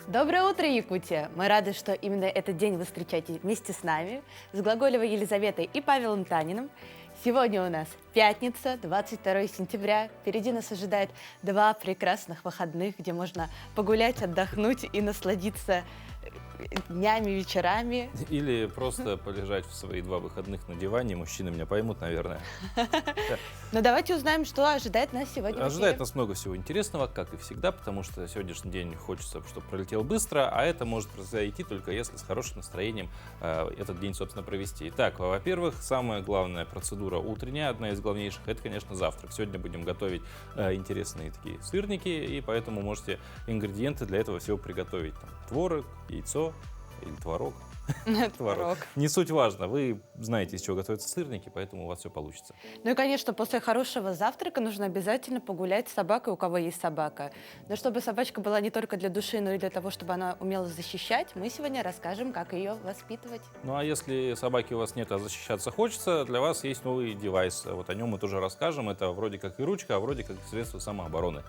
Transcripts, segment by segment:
Доброе утро, Якутия! Мы рады, что именно этот день вы встречаете вместе с нами, с Глаголевой Елизаветой и Павелом Таниным. Сегодня у нас пятница, 22 сентября. Впереди нас ожидает 2 прекрасных выходных, где можно погулять, отдохнуть и насладиться днями, вечерами. Или просто полежать в свои 2 выходных на диване. Мужчины меня поймут, наверное. Но давайте узнаем, что ожидает нас сегодня. Ожидает нас много всего интересного, как и всегда, потому что сегодняшний день хочется, чтобы пролетел быстро, а это может произойти только если с хорошим настроением этот день, собственно, провести. Итак, во-первых, самая главная процедура утренняя, одна из главнейших, это, конечно, завтрак. Сегодня будем готовить интересные такие сырники, и поэтому можете ингредиенты для этого всего приготовить. Там, творог, яйцо или творог. Творог. Не суть важно, вы знаете, из чего готовятся сырники, поэтому у вас все получится. Ну и, конечно, после хорошего завтрака нужно обязательно погулять с собакой, у кого есть собака. Но чтобы собачка была не только для души, но и для того, чтобы она умела защищать, мы сегодня расскажем, как ее воспитывать. Ну а если собаки у вас нет, а защищаться хочется, для вас есть новый девайс. Вот о нем мы тоже расскажем. Это вроде как и ручка, а вроде как и средство самообороны.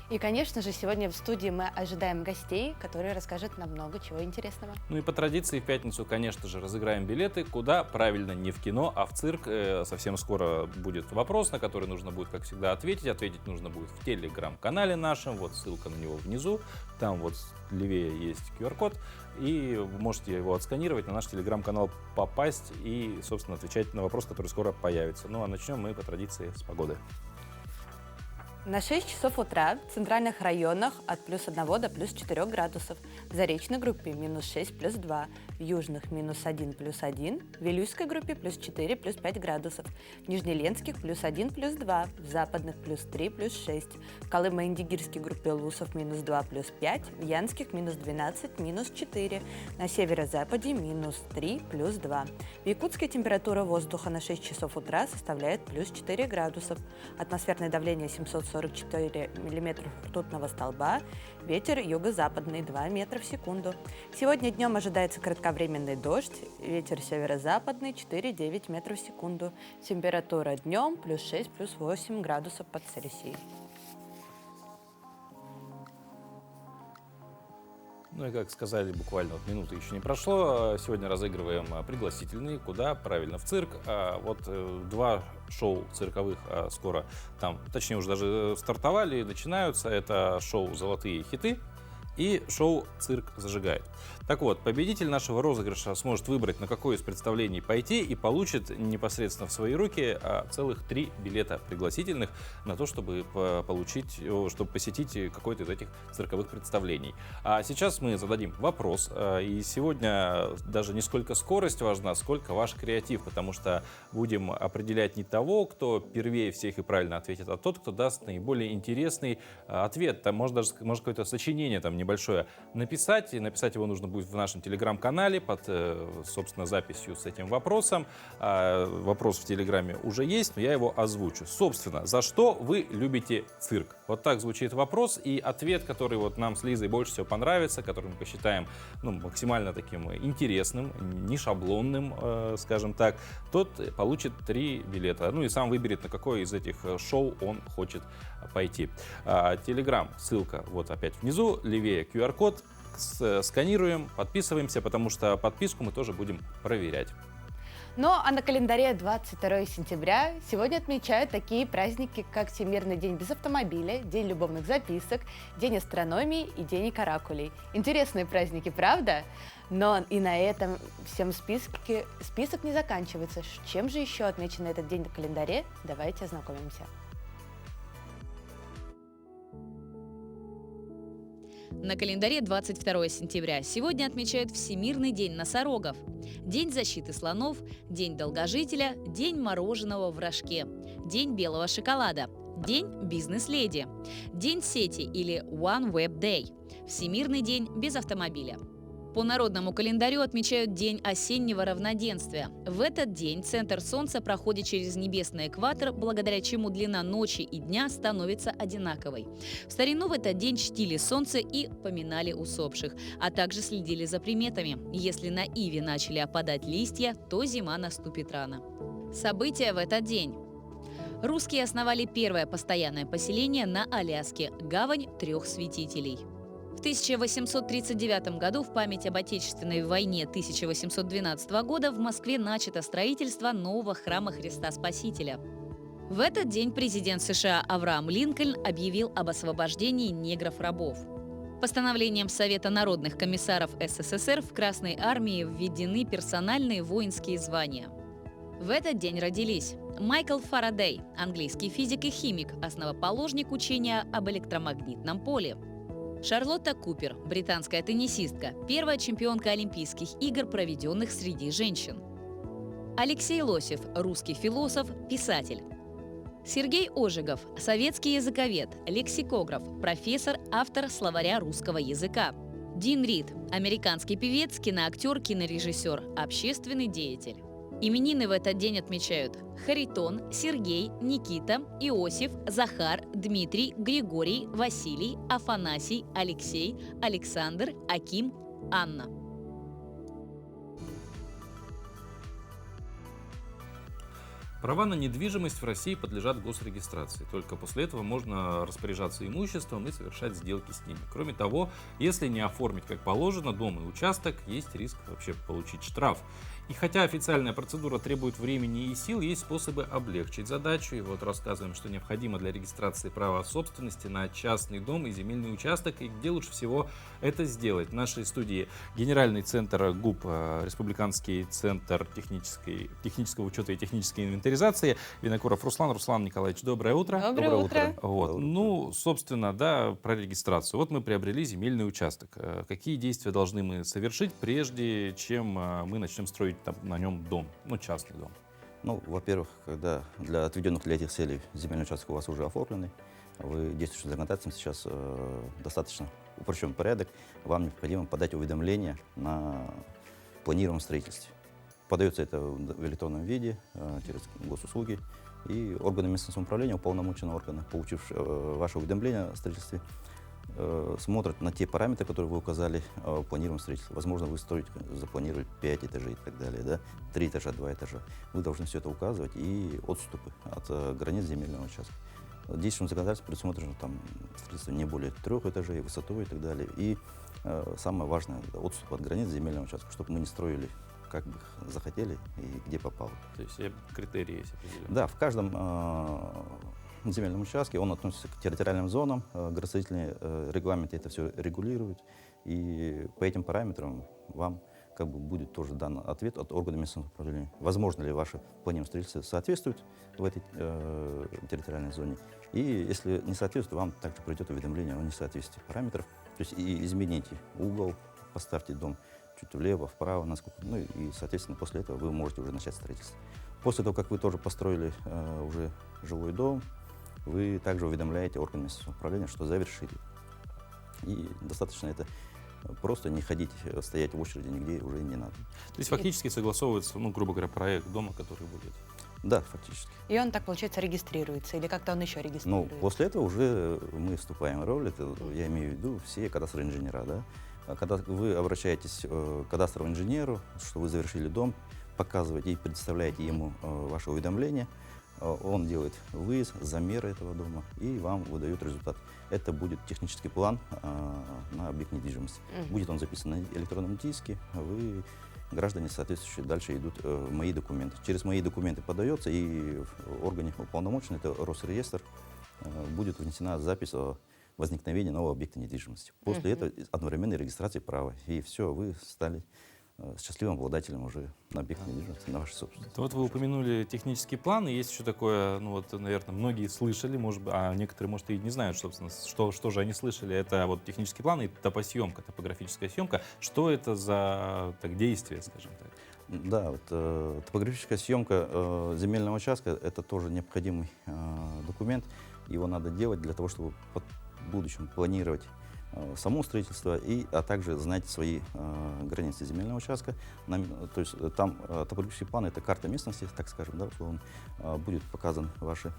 И, конечно же, сегодня в студии мы ожидаем гостей, которые расскажут нам много чего интересного. Ну и по традиции в пятницу, конечно же, разыграем билеты. Куда? Правильно, не в кино, а в цирк. Совсем скоро будет вопрос, на который нужно будет, как всегда, ответить. Ответить нужно будет в телеграм-канале нашем. Вот ссылка на него внизу. Там вот левее есть QR-код. И вы можете его отсканировать, на наш телеграм-канал попасть и, собственно, отвечать на вопрос, который скоро появится. Ну а начнем мы по традиции с погоды. На 6 часов утра в центральных районах от +1 до +4 градусов, в Заречной группе -6 +2, в южных -1 +1, в Вилюйской группе +4 +5 градусов, в Нижнеленских +1 +2, в западных +3 +6, в Колымо-Индигирской группе Лусов -2 +5, в Янских -12 -4, на северо-западе -3 +2. В Якутске температура воздуха на 6 часов утра составляет +4 градусов, атмосферное давление 744 миллиметров ртутного столба, ветер юго-западный 2 метра в секунду. Сегодня днем ожидается кратковременный дождь, ветер северо-западный 4-9 метров в секунду. Температура днем +6, +8 градусов по Цельсию. Ну и как сказали, буквально вот минуты еще не прошло. Сегодня разыгрываем пригласительные. Куда? Правильно, в цирк. Вот 2 шоу цирковых скоро там, точнее уже даже стартовали, начинаются. Это шоу «Золотые хиты» и шоу «Цирк зажигает». Так вот, победитель нашего розыгрыша сможет выбрать, на какое из представлений пойти, и получит непосредственно в свои руки целых 3 билета пригласительных на то, чтобы посетить какое-то из этих цирковых представлений. А сейчас мы зададим вопрос, и сегодня даже не сколько скорость важна, сколько ваш креатив, потому что будем определять не того, кто первее всех и правильно ответит, а тот, кто даст наиболее интересный ответ. Там может какое-то сочинение там небольшое написать, и написать его нужно будет в нашем телеграм-канале под, собственно, записью с этим вопросом. Вопрос в телеграме уже есть, но я его озвучу. Собственно, за что вы любите цирк? Вот так звучит вопрос, и ответ, который вот нам с Лизой больше всего понравится, который мы посчитаем максимально таким интересным, не шаблонным, скажем так, тот получит 3 билета. Ну и сам выберет, на какое из этих шоу он хочет пойти. Телеграм, ссылка вот опять внизу, левее QR-код. Сканируем, подписываемся, потому что подписку мы тоже будем проверять. Ну а на календаре 22 сентября сегодня отмечают такие праздники, как Всемирный день без автомобиля, День любовных записок, День астрономии и День каракулей. Интересные праздники, правда? Но и на этом всем список не заканчивается. Чем же еще отмечен этот день на календаре? Давайте ознакомимся. На календаре 22 сентября сегодня отмечают Всемирный день носорогов, День защиты слонов, День долгожителя, День мороженого в рожке, День белого шоколада, День бизнес-леди, День сети или One Web Day, Всемирный день без автомобиля. По народному календарю отмечают День осеннего равноденствия. В этот день центр Солнца проходит через небесный экватор, благодаря чему длина ночи и дня становится одинаковой. В старину в этот день чтили Солнце и поминали усопших, а также следили за приметами. Если на иве начали опадать листья, то зима наступит рано. События в этот день. Русские основали первое постоянное поселение на Аляске – Гавань трех святителей. В 1839 году, в память об Отечественной войне 1812 года, в Москве начато строительство нового храма Христа Спасителя. В этот день президент США Авраам Линкольн объявил об освобождении негров-рабов. Постановлением Совета народных комиссаров СССР в Красной армии введены персональные воинские звания. В этот день родились Майкл Фарадей, английский физик и химик, основоположник учения об электромагнитном поле; Шарлотта Купер, британская теннисистка, первая чемпионка Олимпийских игр, проведенных среди женщин; Алексей Лосев, русский философ, писатель; Сергей Ожегов, советский языковед, лексикограф, профессор, автор словаря русского языка; Дин Рид, американский певец, киноактер, кинорежиссер, общественный деятель. Именины в этот день отмечают Харитон, Сергей, Никита, Иосиф, Захар, Дмитрий, Григорий, Василий, Афанасий, Алексей, Александр, Аким, Анна. Права на недвижимость в России подлежат госрегистрации. Только после этого можно распоряжаться имуществом и совершать сделки с ними. Кроме того, если не оформить как положено дом и участок, есть риск вообще получить штраф. И хотя официальная процедура требует времени и сил, есть способы облегчить задачу. И вот рассказываем, что необходимо для регистрации права собственности на частный дом и земельный участок, и где лучше всего это сделать. В нашей студии Генеральный центр ГУП, Республиканский центр технического учета и технической инвентаризации, Винокуров Руслан. Руслан Николаевич, доброе утро. Доброе утро. Вот. Ну, собственно, да, про регистрацию. Вот мы приобрели земельный участок. Какие действия должны мы совершить, прежде чем мы начнем строить на нем дом, ну, частный дом? Ну, во-первых, когда для отведенных для этих целей земельный участок у вас уже оформленный, вы действующим законодательством сейчас достаточно упрощен порядок, вам необходимо подать уведомление на планируемом строительстве. Подается это в электронном виде через госуслуги, и органы местного самоуправления, уполномоченные органы, получившие ваше уведомление о строительстве, смотрят на те параметры, которые вы указали в планируемом строительстве. Возможно, вы запланировали 5 этажей и так далее, да? 3 этажа, 2 этажа. Вы должны все это указывать и отступы от границ земельного участка. Действующим законодательством предусмотрено там строительство не более 3 этажей, высотой и так далее. И самое важное — отступ от границ земельного участка, чтобы мы не строили как бы захотели и где попало. То есть критерии есть определенные? Да, в каждом земельном участке он относится к территориальным зонам, градостроительные регламенты это все регулируют, и по этим параметрам вам как бы будет тоже дан ответ от органа местного управления. Возможно ли ваше планируемое строительство соответствует в этой территориальной зоне, и если не соответствует, вам также придет уведомление о несоответствии параметров, то есть и измените угол, поставьте дом чуть влево, вправо, насколько, ну и, соответственно, после этого вы можете уже начать строительство. После того, как вы тоже построили уже жилой дом, вы также уведомляете орган местного управления, что завершили. И достаточно это просто не ходить, стоять в очереди нигде уже не надо. То есть фактически согласовывается, ну, грубо говоря, проект дома, который будет? Да, фактически. И он так, получается, регистрируется, или как-то он еще Ну, регистрируется? после этого уже мы вступаем в роль, это я имею в виду все кадастровые инженера, да. Когда вы обращаетесь к кадастровому инженеру, что вы завершили дом, показываете и предоставляете ему ваше уведомление, он делает выезд, замеры этого дома и вам выдает результат. Это будет технический план на объект недвижимости. Будет он записан на электронном диске, вы, граждане соответствующие, дальше идут мои документы. Через мои документы подается, и в органе уполномоченный, это Росреестр, будет внесена запись о возникновении нового объекта недвижимости. После этого одновременной регистрации права. И все, вы стали счастливым обладателем уже на объекте недвижимости, на вашей собственности. Вот вы упомянули технический план, и есть еще такое, ну вот, наверное, многие слышали, может быть, а некоторые, может, и не знают, собственно, что же они слышали. Это вот технический план и топосъемка, топографическая съемка. Что это за действие, скажем так? Да, вот, топографическая съемка земельного участка — это тоже необходимый документ. Его надо делать для того, чтобы в будущем планировать само строительство, а также знать свои границы земельного участка. То есть там топографический план — это карта местности, так скажем, да, условно. Будет показан ваше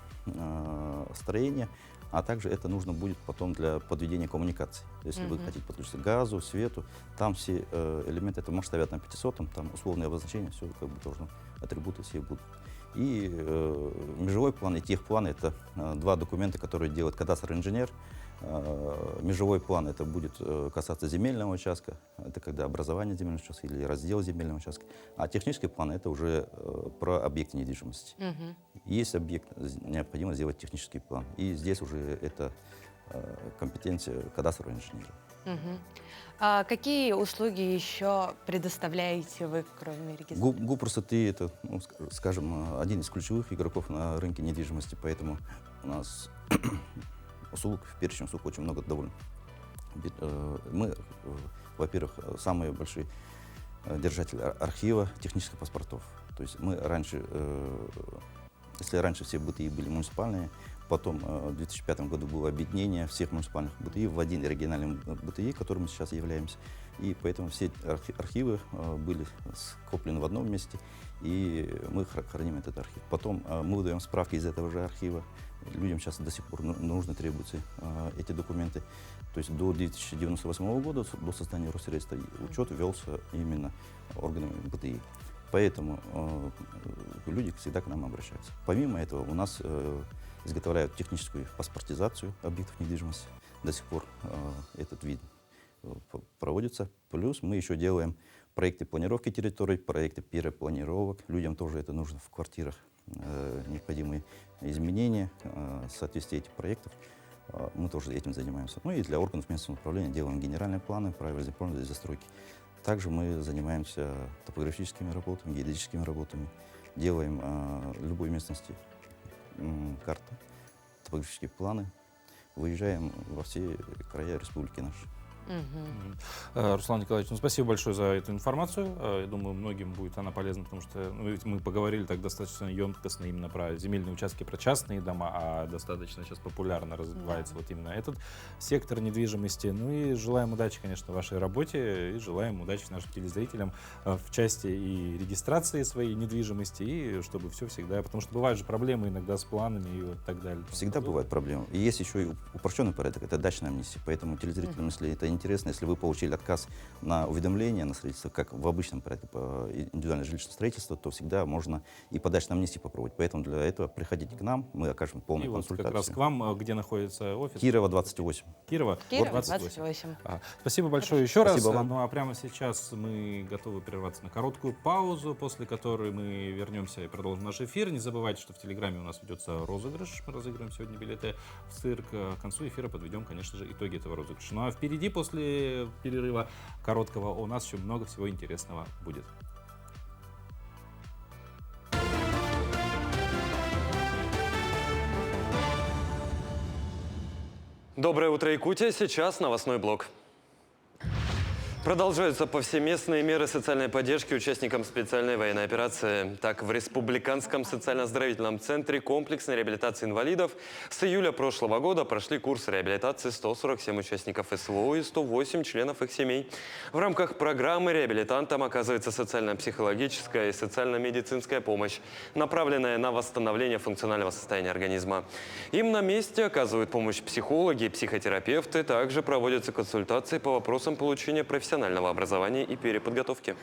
строение, а также это нужно будет потом для подведения коммуникаций. Если вы хотите подключиться к газу, свету, там все элементы, это в масштабе 1/500, там условные обозначения, все как бы должно, атрибуты все будут. И межевой план и техплан — это два документа, которые делает кадастровый инженер. Межевой план — это будет касаться земельного участка, это когда образование земельного участка или раздел земельного участка. А технический план — это уже про объекты недвижимости. Есть объект, необходимо сделать технический план. И здесь уже это компетенция кадастрового инженера. А какие услуги еще предоставляете вы, кроме регистрации? ГУП «Красоты» — это, ну, скажем, один из ключевых игроков на рынке недвижимости, поэтому у нас услуг, в перечне услуг очень много довольно. Мы, во-первых, самые большие держатели архива технических паспортов. То есть мы раньше, если раньше все БТИ были муниципальные, потом в 2005 году было объединение всех муниципальных БТИ в один региональный БТИ, которым мы сейчас являемся. И поэтому все архивы были скоплены в одном месте, и мы храним этот архив. Потом мы выдаем справки из этого же архива. Людям сейчас до сих пор нужны, требуются эти документы. То есть до 2098 года, до создания Росреестра, учет велся именно органами БТИ. Поэтому люди всегда к нам обращаются. Помимо этого, у нас изготовляют техническую паспортизацию объектов недвижимости. До сих пор этот вид проводится. Плюс мы еще делаем проекты планировки территорий, проекты перепланировок. Людям тоже это нужно в квартирах. Необходимые изменения, соответствие этих проектов. Мы тоже этим занимаемся. Ну и для органов местного управления делаем генеральные планы, правила планы для застройки. Также мы занимаемся топографическими работами, геодезическими работами. Делаем любой местности карты, топографические планы. Выезжаем во все края республики нашей. Руслан Николаевич, ну, спасибо большое за эту информацию. Я думаю, многим будет она полезна, потому что ведь мы поговорили так достаточно емкостно именно про земельные участки, про частные дома, а достаточно сейчас популярно развивается вот именно этот сектор недвижимости. Ну и желаем удачи, конечно, в вашей работе, и желаем удачи нашим телезрителям в части и регистрации своей недвижимости, и чтобы все всегда, потому что бывают же проблемы иногда с планами и вот так далее. Всегда бывают проблемы. И есть еще и упрощенный порядок, это дачная амнистия. Поэтому телезрителям, если это интересно, если вы получили отказ на уведомление на строительство, как в обычном порядке по индивидуальное жилищное строительство, то всегда можно и по дачной амнистии попробовать. Поэтому для этого приходите к нам, мы окажем полную консультацию. Вот как раз к вам, где находится офис? Кирова, 28. Кирова 28. Спасибо большое еще Спасибо раз. вам. Ну а прямо сейчас мы готовы прерваться на короткую паузу, после которой мы вернемся и продолжим наш эфир. Не забывайте, что в Телеграме у нас ведется розыгрыш. Мы разыгрываем сегодня билеты в цирк. К концу эфира подведем, конечно же, итоги этого розыгрыша. Ну а впереди, после перерыва короткого, у нас еще много всего интересного будет. Доброе утро, Якутия. Сейчас новостной блок. Продолжаются повсеместные меры социальной поддержки участникам специальной военной операции. Так, в Республиканском социально-оздоровительном центре комплексной реабилитации инвалидов с июля прошлого года прошли курс реабилитации 147 участников СВО и 108 членов их семей. В рамках программы реабилитантам оказывается социально-психологическая и социально-медицинская помощь, направленная на восстановление функционального состояния организма. Им на месте оказывают помощь психологи и психотерапевты. Также проводятся консультации по вопросам получения профессионального образования и переподготовки.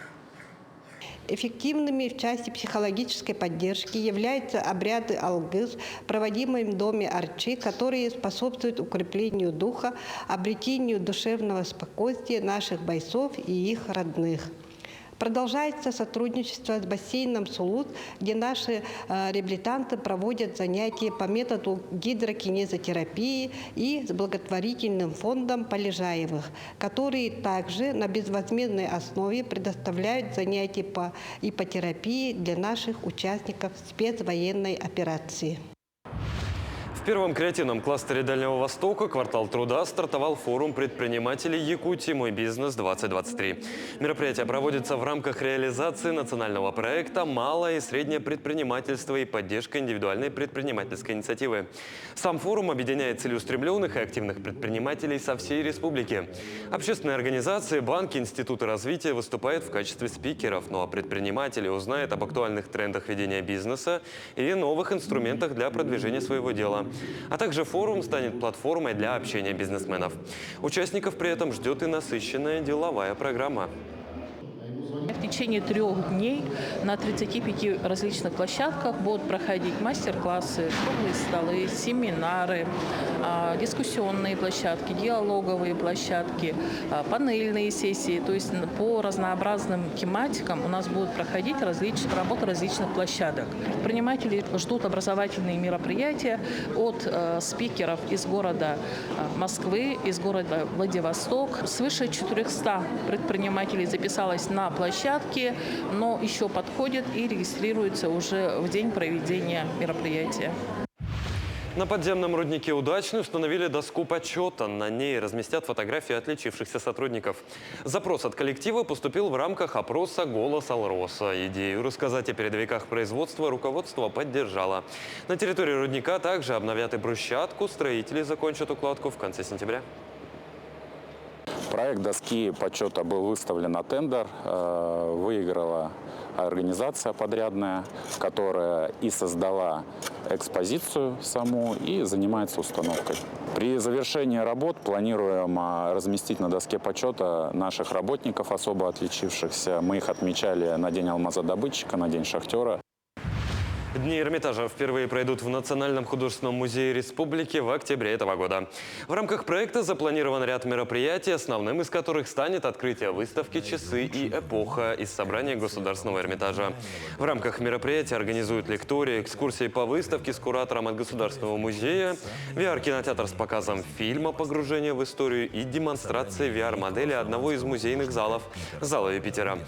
Эффективными в части психологической поддержки являются обряды алгыз, проводимые в доме Арчи, которые способствуют укреплению духа, обретению душевного спокойствия наших бойцов и их родных. Продолжается сотрудничество с бассейном Сулут, где наши реабилитанты проводят занятия по методу гидрокинезотерапии, и с благотворительным фондом Полежаевых, которые также на безвозмездной основе предоставляют занятия по ипотерапии для наших участников спецвоенной операции. В первом креативном кластере Дальнего Востока «Квартал труда» стартовал форум предпринимателей Якутии «Мой бизнес-2023». Мероприятие проводится в рамках реализации национального проекта «Малое и среднее предпринимательство и поддержка индивидуальной предпринимательской инициативы». Сам форум объединяет целеустремленных и активных предпринимателей со всей республики. Общественные организации, банки, институты развития выступают в качестве спикеров, ну а предприниматели узнают об актуальных трендах ведения бизнеса и новых инструментах для продвижения своего дела. А также форум станет платформой для общения бизнесменов. Участников при этом ждет и насыщенная деловая программа. течение 3 дней на 35 различных площадках будут проходить мастер-классы, круглые столы, семинары, дискуссионные площадки, диалоговые площадки, панельные сессии. То есть по разнообразным тематикам у нас будут проходить работа различных площадок. Предприниматели ждут образовательные мероприятия от спикеров из города Москвы, из города Владивосток. Свыше 400 предпринимателей записалось на площадке, но еще подходят и регистрируются уже в день проведения мероприятия. На подземном руднике «Удачный» установили доску почета. На ней разместят фотографии отличившихся сотрудников. Запрос от коллектива поступил в рамках опроса «Голос Алроса». Идею рассказать о передовиках производства руководство поддержало. На территории рудника также обновят и брусчатку. Строители закончат укладку в конце сентября. Проект доски почета был выставлен на тендер. Выиграла организация подрядная, которая и создала экспозицию саму и занимается установкой. При завершении работ планируем разместить на доске почета наших работников, особо отличившихся. Мы их отмечали на День алмазодобытчика, на День шахтера. Дни Эрмитажа впервые пройдут в Национальном художественном музее республики в октябре этого года. В рамках проекта запланирован ряд мероприятий, основным из которых станет открытие выставки «Часы и эпоха» из собрания Государственного Эрмитажа. В рамках мероприятия организуют лектории, экскурсии по выставке с куратором от Государственного музея, VR-кинотеатр с показом фильма «Погружение в историю» и демонстрации VR-модели одного из музейных залов – зала Юпитера.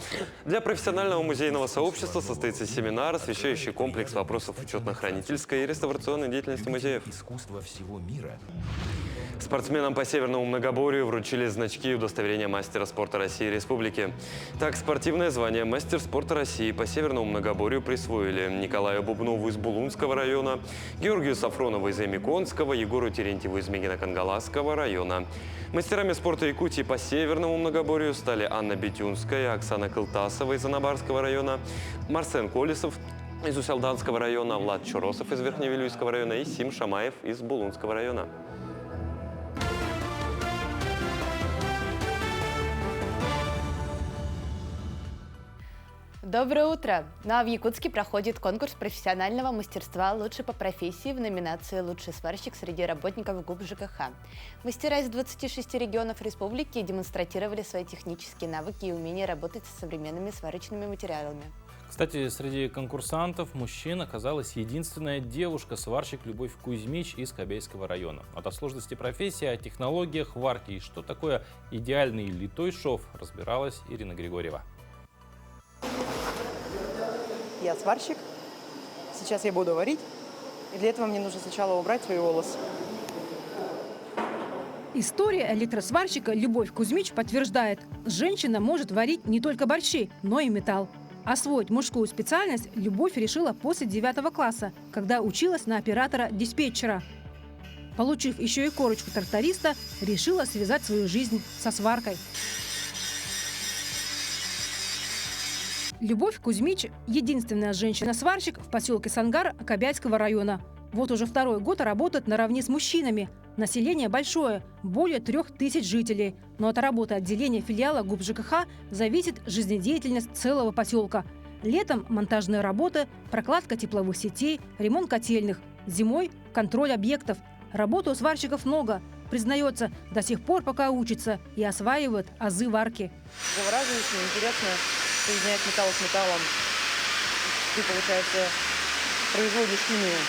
Для профессионального музейного сообщества состоится семинар, освещающий комплекс вопросов учетно-хранительской и реставрационной деятельности музеев. Искусство всего мира. Спортсменам по северному многоборью вручили значки и удостоверения мастера спорта России и Республики. Так, спортивное звание «Мастер спорта России» по северному многоборью присвоили Николаю Бубнову из Булунского района, Георгию Сафронову из Эмиконского, Егору Терентьеву из Мегино-Кангаласского района. Мастерами спорта Якутии по северному многоборью стали Анна Бетюнская, Оксана Кылтасова из Анабарского района, Марсен Колесов из Уселданского района, Влад Чуросов из Верхневилюйского района и Сим Шамаев из Булунского района. Доброе утро! Ну а в Якутске проходит конкурс профессионального мастерства «Лучший по профессии» в номинации «Лучший сварщик» среди работников ГУП ЖКХ. Мастера из 26 регионов республики демонстрировали свои технические навыки и умение работать с современными сварочными материалами. Кстати, среди конкурсантов мужчин оказалась единственная девушка-сварщик Любовь Кузьмич из Кобейского района. О сложности профессии, о технологиях варки и что такое идеальный литой шов разбиралась Ирина Григорьева. Я сварщик. Сейчас я буду варить. И для этого мне нужно сначала убрать свой волос. История электросварщика Любовь Кузьмич подтверждает, женщина может варить не только борщи, но и металл. Освоить мужскую специальность Любовь решила после 9 класса, когда училась на оператора-диспетчера. Получив еще и корочку тракториста, решила связать свою жизнь со сваркой. Любовь Кузьмич – единственная женщина-сварщик в поселке Сангар Кобяйского района. Вот уже 2-й год работает наравне с мужчинами. Население большое – более 3000 жителей. Но от работы отделения филиала ГУП ЖКХ зависит жизнедеятельность целого поселка. Летом – монтажные работы, прокладка тепловых сетей, ремонт котельных. Зимой – контроль объектов. Работы у сварщиков много. Признается, до сих пор пока учится и осваивает азы варки. Завораживающе, интересно соединять металл с металлом. Ты, получается, производишь химию.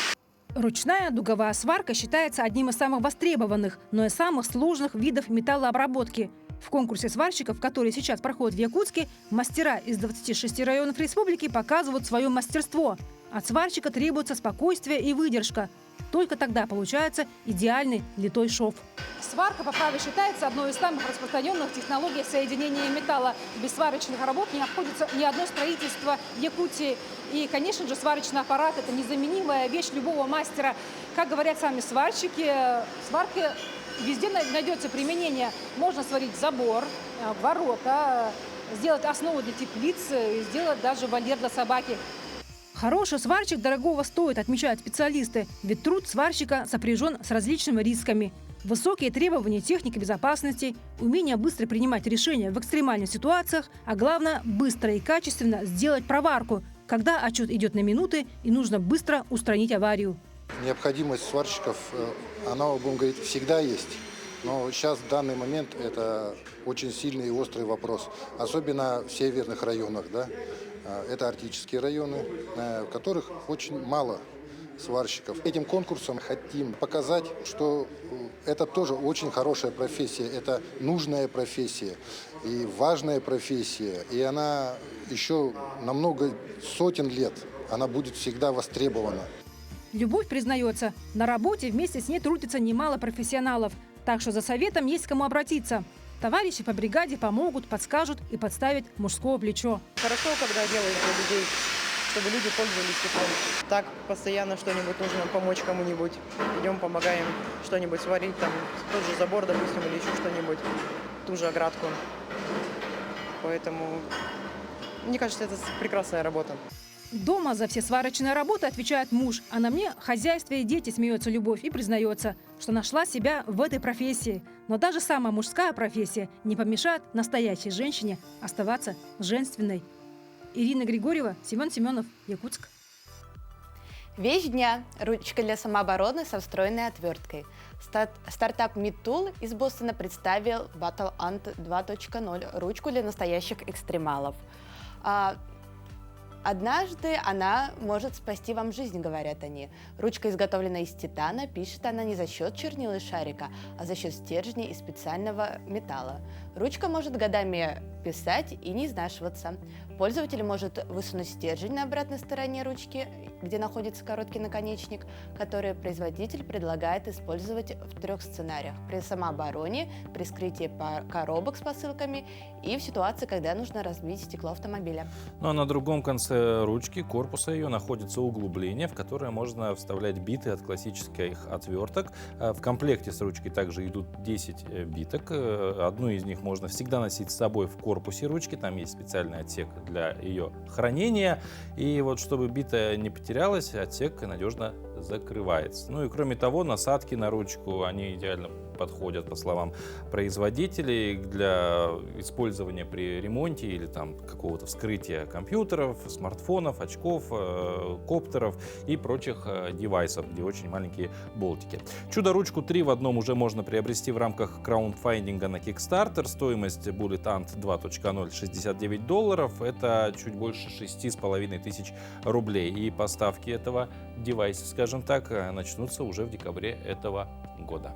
Ручная дуговая сварка считается одним из самых востребованных, но и самых сложных видов металлообработки. В конкурсе сварщиков, который сейчас проходит в Якутске, мастера из 26 районов республики показывают свое мастерство. От сварщика требуется спокойствие и выдержка. Только тогда получается идеальный литой шов. Сварка, по праву, считается одной из самых распространенных технологий соединения металла. Без сварочных работ не обходится ни одно строительство в Якутии. И, конечно же, сварочный аппарат – это незаменимая вещь любого мастера. Как говорят сами сварщики, сварке везде найдется применение. Можно сварить забор, ворота, сделать основу для теплиц, сделать даже вольер для собаки. Хороший сварщик дорогого стоит, отмечают специалисты, ведь труд сварщика сопряжен с различными рисками. Высокие требования техники безопасности, умение быстро принимать решения в экстремальных ситуациях, а главное – быстро и качественно сделать проварку, когда отчет идет на минуты и нужно быстро устранить аварию. Необходимость сварщиков, она, будем говорить, всегда есть. Но сейчас, в данный момент, это очень сильный и острый вопрос. Особенно в северных районах. Да? Это арктические районы, в которых очень мало сварщиков. Этим конкурсом хотим показать, что это тоже очень хорошая профессия, это нужная профессия и важная профессия. И она еще на много сотен лет, она будет всегда востребована. Любовь признается, на работе вместе с ней трудится немало профессионалов, так что за советом есть к кому обратиться. Товарищи по бригаде помогут, подскажут и подставят мужское плечо. Хорошо, когда делаешь для людей, чтобы люди пользовались теплом. Так постоянно что-нибудь нужно помочь кому-нибудь. Идем, помогаем что-нибудь сварить, там тот же забор, допустим, или еще что-нибудь, ту же оградку. Поэтому, мне кажется, это прекрасная работа. Дома за все сварочные работы отвечает муж, а на мне хозяйство и дети, смеется Любовь и признается, что нашла себя в этой профессии. Но даже самая мужская профессия не помешает настоящей женщине оставаться женственной. Ирина Григорьева, Семен Семенов, Якутск. Вещь дня – ручка для самообороны со встроенной отверткой. Стартап MeTool из Бостона представил Battle Ant 2.0 – ручку для настоящих экстремалов. Однажды она может спасти вам жизнь, говорят они. Ручка изготовлена из титана, пишет она не за счет чернил и шарика, а за счет стержней и специального металла. Ручка может годами писать и не изнашиваться. Пользователь может высунуть стержень на обратной стороне ручки, где находится короткий наконечник, который производитель предлагает использовать в 3 сценариях: при самообороне, при вскрытии коробок с посылками и в ситуации, когда нужно разбить стекло автомобиля. Ну а на другом конце ручки, корпуса ее, находится углубление, в которое можно вставлять биты от классических отверток. В комплекте с ручкой также идут 10 биток. Одну из них можно всегда носить с собой в корпусе ручки. Там есть специальный отсек для ее хранения. И вот чтобы бита не потерялась, отсек надежно закрывается. Ну и кроме того, насадки на ручку, они идеально подходят, по словам производителей, для использования при ремонте или там какого-то вскрытия компьютеров, смартфонов, очков, коптеров и прочих девайсов, где очень маленькие болтики. Чудо-ручку 3 в одном уже можно приобрести в рамках краундфандинга на Kickstarter. Стоимость Bullet Ant 2.0 $69. Это чуть больше 6,5 тысяч рублей. И поставки этого девайса, скажем так, начнутся уже в декабре этого года.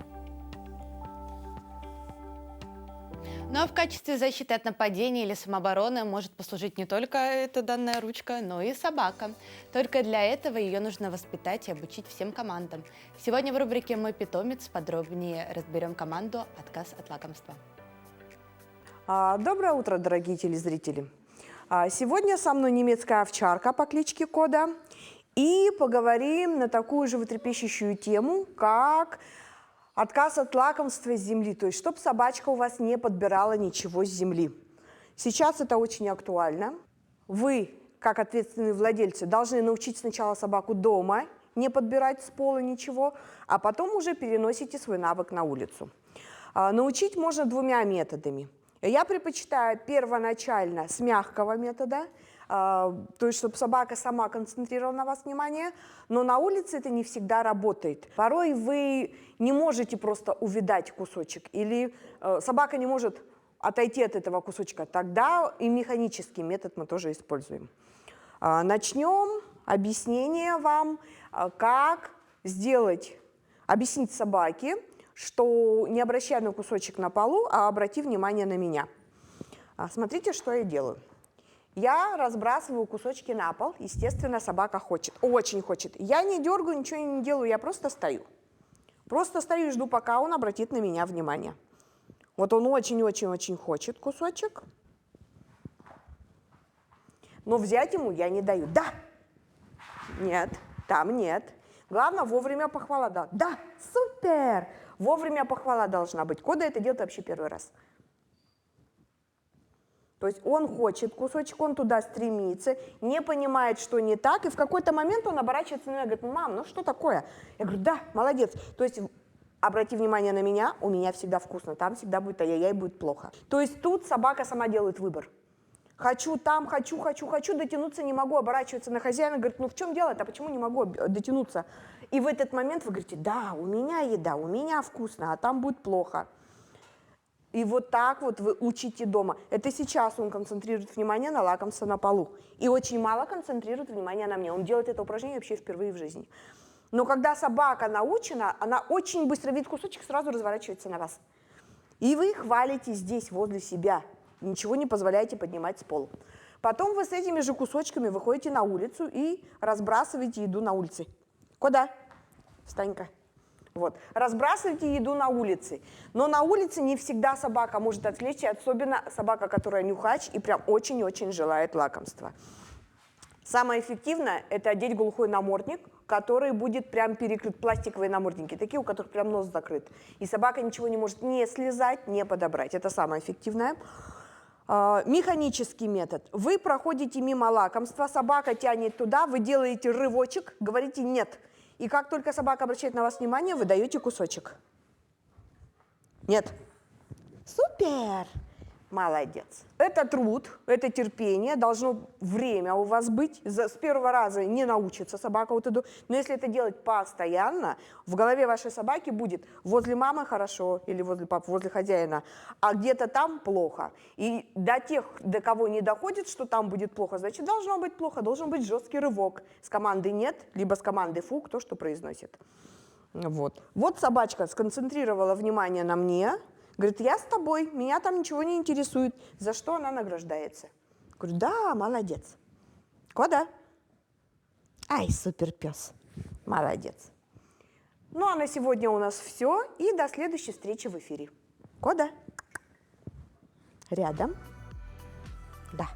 Ну а в качестве защиты от нападения или самообороны может послужить не только эта данная ручка, но и собака. Только для этого ее нужно воспитать и обучить всем командам. Сегодня в рубрике «Мой питомец» подробнее разберем команду «Отказ от лакомства». Доброе утро, дорогие телезрители. Сегодня со мной немецкая овчарка по кличке Кода. И поговорим на такую животрепещущую тему, как отказ от лакомства с земли, то есть чтобы собачка у вас не подбирала ничего с земли. Сейчас это очень актуально. Вы, как ответственные владельцы, должны научить сначала собаку дома не подбирать с пола ничего, а потом уже переносите свой навык на улицу. Научить можно 2 методами. Я предпочитаю первоначально с мягкого метода, то есть чтобы собака сама концентрировала на вас внимание, но на улице это не всегда работает. Порой вы не можете просто увидать кусочек, или собака не может отойти от этого кусочка, тогда и механический метод мы тоже используем. Начнем объяснение вам, как объяснить собаке, что не обращай на кусочек на полу, а обрати внимание на меня. Смотрите, что я делаю. Я разбрасываю кусочки на пол. Естественно, собака хочет, очень хочет. Я не дергаю, ничего не делаю, я просто стою. Просто стою и жду, пока он обратит на меня внимание. Вот он очень-очень-очень хочет кусочек. Но взять ему я не даю. Да! Нет, там нет. Главное, вовремя похвала. Да, да, супер! Вовремя похвала должна быть. Кода это делает вообще первый раз. То есть он хочет кусочек, он туда стремится, не понимает, что не так, и в какой-то момент он оборачивается на меня и говорит: мам, ну что такое? Я говорю: да, молодец. То есть обрати внимание на меня, у меня всегда вкусно, там всегда будет ай-яй-яй, будет плохо. То есть тут собака сама делает выбор. Хочу там, хочу, дотянуться не могу, оборачиваться на хозяина, говорит, ну в чем дело-то, почему не могу дотянуться? И в этот момент вы говорите, да, у меня еда, у меня вкусно, а там будет плохо. И вот так вот вы учите дома. Это сейчас он концентрирует внимание на лакомство на полу. И очень мало концентрирует внимание на мне. Он делает это упражнение вообще впервые в жизни. Но когда собака научена, она очень быстро видит кусочек, сразу разворачивается на вас. И вы хвалите здесь, возле себя. Ничего не позволяете поднимать с пола. Потом вы с этими же кусочками выходите на улицу и разбрасываете еду на улице. Куда? Встань-ка. Вот. Разбрасывайте еду на улице. Но на улице не всегда собака может отвлечься, особенно собака, которая нюхач и прям очень-очень желает лакомства. Самое эффективное – это одеть глухой намордник, который будет прям перекрыт. Пластиковые намордники, такие, у которых прям нос закрыт. И собака ничего не может не слезать, не подобрать. Это самое эффективное. Механический метод. Вы проходите мимо лакомства, собака тянет туда, вы делаете рывочек, говорите «нет». И как только собака обращает на вас внимание, вы даете кусочек. Нет. Супер! Молодец. Это труд, это терпение, должно время у вас быть. С первого раза не научится собака вот эту. Но если это делать постоянно, в голове вашей собаки будет возле мамы хорошо или возле папы, возле хозяина, а где-то там плохо. И до тех, до кого не доходит, что там будет плохо, значит, должно быть плохо, должен быть жесткий рывок. С командой «нет», либо с командой «фу», кто что произносит. Вот. Вот собачка сконцентрировала внимание на мне. Говорит, я с тобой, меня там ничего не интересует. За что она награждается? Говорю, да, молодец. Куда? Ай, супер пес. Молодец. Ну, а на сегодня у нас все. И до следующей встречи в эфире. Куда? Рядом. Да.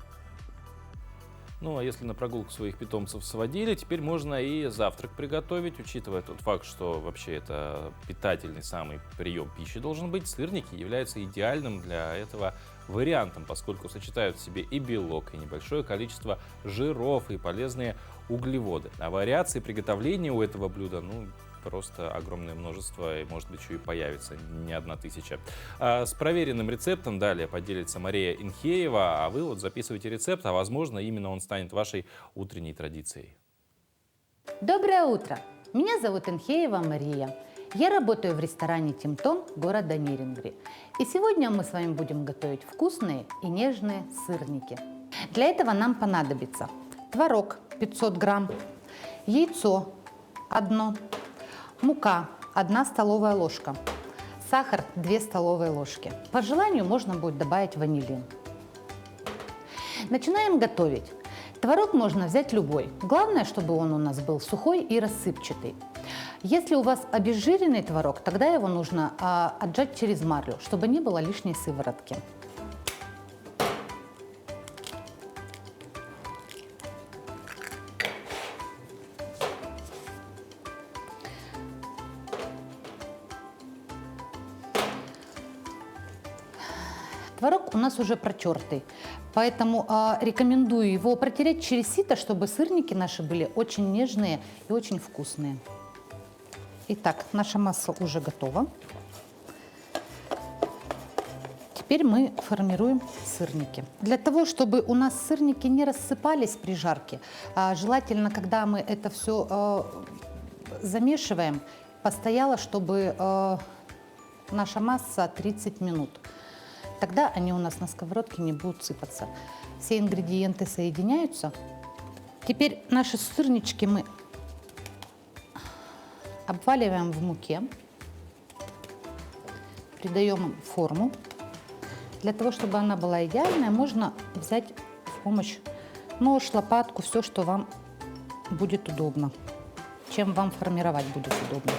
Ну, а если на прогулку своих питомцев сводили, теперь можно и завтрак приготовить, учитывая тот факт, что вообще это питательный самый прием пищи должен быть. Сырники являются идеальным для этого вариантом, поскольку сочетают в себе и белок, и небольшое количество жиров, и полезные углеводы. А вариаций приготовления у этого блюда, ну, просто огромное множество, и, может быть, еще и появится не 1000. С проверенным рецептом далее поделится Мария Инхеева, а вы вот записывайте рецепт, а возможно, именно он станет вашей утренней традицией. Доброе утро! Меня зовут Инхеева Мария. Я работаю в ресторане «Тимтон» города Нерюнгри. И сегодня мы с вами будем готовить вкусные и нежные сырники. Для этого нам понадобится творог 500 грамм, яйцо 1, мука 1 столовая ложка, сахар 2 столовые ложки. По желанию можно будет добавить ванилин. Начинаем готовить. Творог можно взять любой. Главное, чтобы он у нас был сухой и рассыпчатый. Если у вас обезжиренный творог, тогда его нужно отжать через марлю, чтобы не было лишней сыворотки. Творог у нас уже протертый, поэтому рекомендую его протереть через сито, чтобы сырники наши были очень нежные и очень вкусные. Итак, наша масса уже готова. Теперь мы формируем сырники. Для того, чтобы у нас сырники не рассыпались при жарке, желательно, когда мы это все замешиваем, постояло, чтобы наша масса 30 минут. Тогда они у нас на сковородке не будут сыпаться. Все ингредиенты соединяются. Теперь наши сырнички мы обваливаем в муке, придаем им форму. Для того, чтобы она была идеальная, можно взять в помощь нож, лопатку, все, что вам будет удобно, чем вам формировать будет удобно.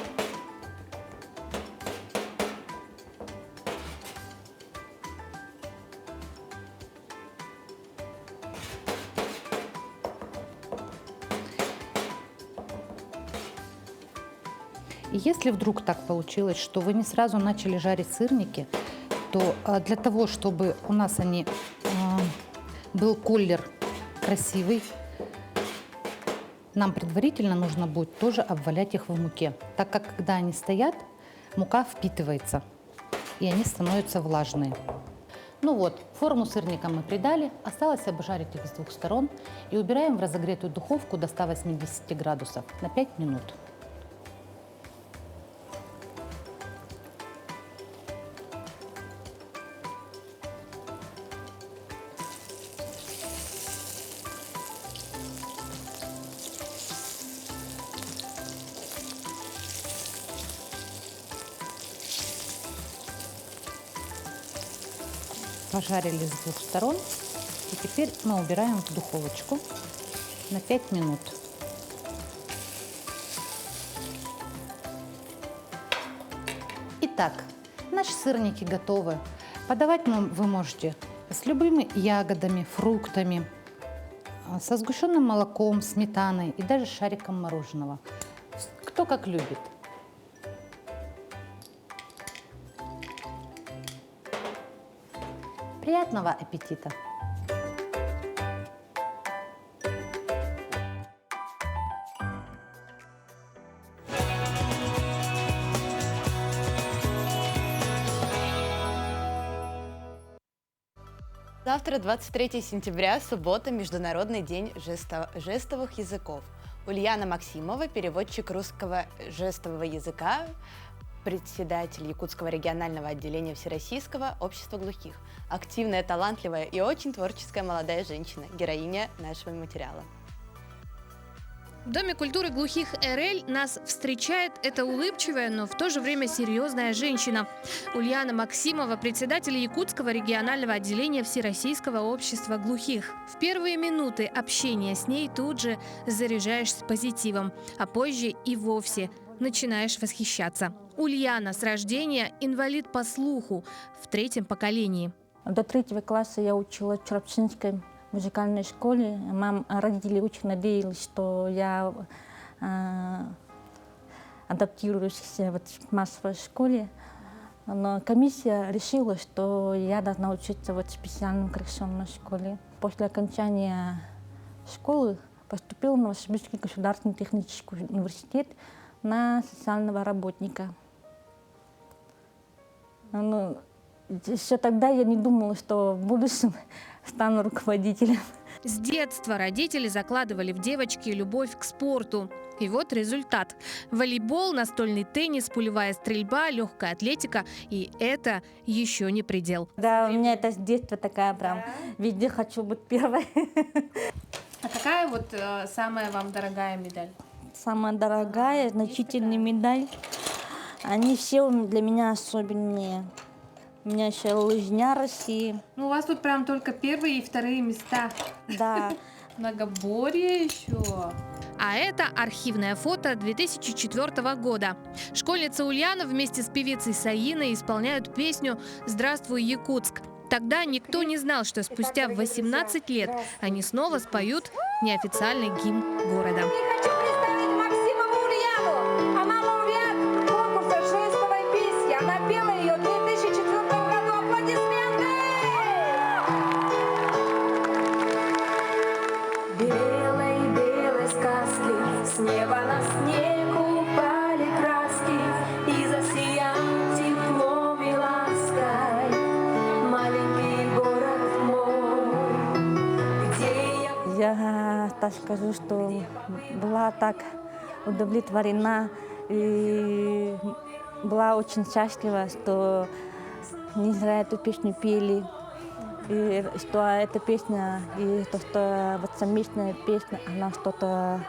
И если вдруг так получилось, что вы не сразу начали жарить сырники, то для того, чтобы у нас был колер красивый, нам предварительно нужно будет тоже обвалять их в муке. Так как когда они стоят, мука впитывается, и они становятся влажные. Ну вот, форму сырника мы придали, осталось обжарить их с 2 сторон и убираем в разогретую духовку до 180 градусов на 5 минут. Пожарили с 2 сторон, и теперь мы убираем в духовочку на 5 минут. Итак, наши сырники готовы. Подавать вы можете с любыми ягодами, фруктами, со сгущенным молоком, сметаной и даже шариком мороженого. Кто как любит. Приятного аппетита! Завтра, 23 сентября, суббота, Международный день жестовых языков. Ульяна Максимова, переводчик русского жестового языка, председатель Якутского регионального отделения Всероссийского общества глухих. Активная, талантливая и очень творческая молодая женщина, героиня нашего материала. В Доме культуры глухих РЛ нас встречает эта улыбчивая, но в то же время серьезная женщина. Ульяна Максимова, председатель Якутского регионального отделения Всероссийского общества глухих. В первые минуты общения с ней тут же заряжаешься позитивом, а позже и вовсе начинаешь восхищаться. Ульяна с рождения инвалид по слуху в 3-м поколении. До 3 класса я училась в Чарапчинской музыкальной школе. Родители очень надеялись, что я адаптируюсь в массовой школе. Но комиссия решила, что я должна учиться в специальной коррекционной школе. После окончания школы поступила в Новосибирский государственный технический университет на социального работника. Но еще тогда я не думала, что в будущем стану руководителем. С детства родители закладывали в девочке любовь к спорту. И вот результат. Волейбол, настольный теннис, пулевая стрельба, легкая атлетика. И это еще не предел. Да, у меня это с детства такая прям. Везде хочу быть первой. А какая вот самая вам дорогая медаль? Самая дорогая, значительная медаль. Они все для меня особенные. У меня еще лыжня России. Ну, у вас тут прям только 1-е и 2-е места. Да. Многоборье еще. А это архивное фото 2004 года. Школьница Ульяна вместе с певицей Саиной исполняют песню «Здравствуй, Якутск». Тогда никто не знал, что спустя 18 лет они снова споют неофициальный гимн города. С неба на снег упали краски, и засиял теплом и лаской маленький город мой, где я так скажу, что была так удовлетворена и была очень счастлива, что не зря эту песню пели. И что эта песня, и то, что вот совместная песня, она что-то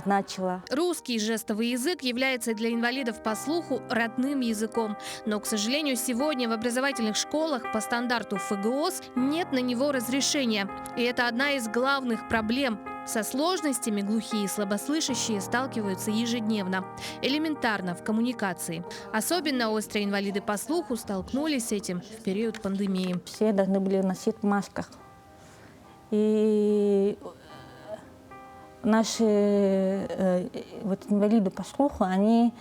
значила. Русский жестовый язык является для инвалидов по слуху родным языком. Но, к сожалению, сегодня в образовательных школах по стандарту ФГОС нет на него разрешения. И это одна из главных проблем. Со сложностями глухие и слабослышащие сталкиваются ежедневно. Элементарно в коммуникации. Особенно острые инвалиды по слуху столкнулись с этим в период пандемии. Все должны были носить в масках. И наши инвалиды по слуху, они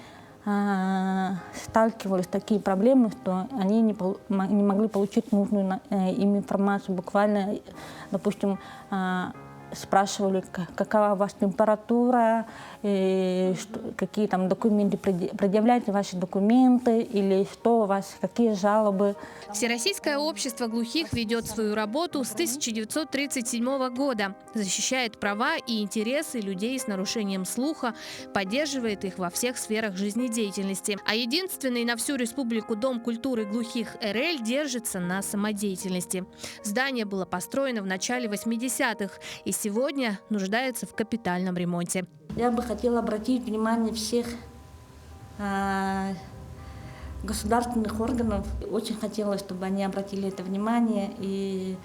сталкивались с такими проблемами, что они не могли получить нужную им информацию. Буквально, допустим, спрашивали, какова ваша температура, какие там документы, предъявляйте ваши документы или что у вас, какие жалобы. Всероссийское общество глухих ведет свою работу с 1937 года, защищает права и интересы людей с нарушением слуха, поддерживает их во всех сферах жизнедеятельности. А единственный на всю республику Дом культуры глухих РЛ держится на самодеятельности. Здание было построено в начале 80-х и сегодня нуждается в капитальном ремонте. Я бы хотела обратить внимание всех государственных органов. Очень хотелось, чтобы они обратили это внимание. И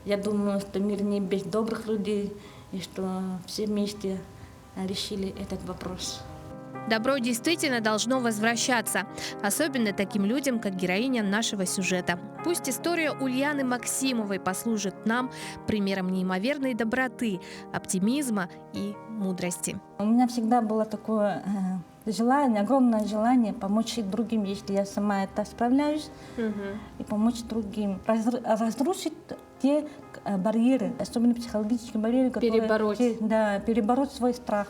я думаю, что мир не без добрых людей, и что все вместе решили этот вопрос. Добро действительно должно возвращаться, особенно таким людям, как героиня нашего сюжета. Пусть история Ульяны Максимовой послужит нам примером неимоверной доброты, оптимизма и мудрости. У меня всегда было такое желание, огромное желание помочь другим, если я сама это справляюсь, и помочь другим. Разрушить те барьеры, особенно психологические барьеры, которые... перебороть свой страх.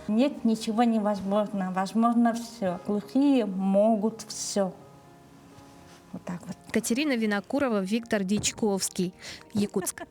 Нет ничего невозможно, возможно все. Глухие могут все. Вот так вот. Катерина Винокурова, Виктор Дичковский, Якутск.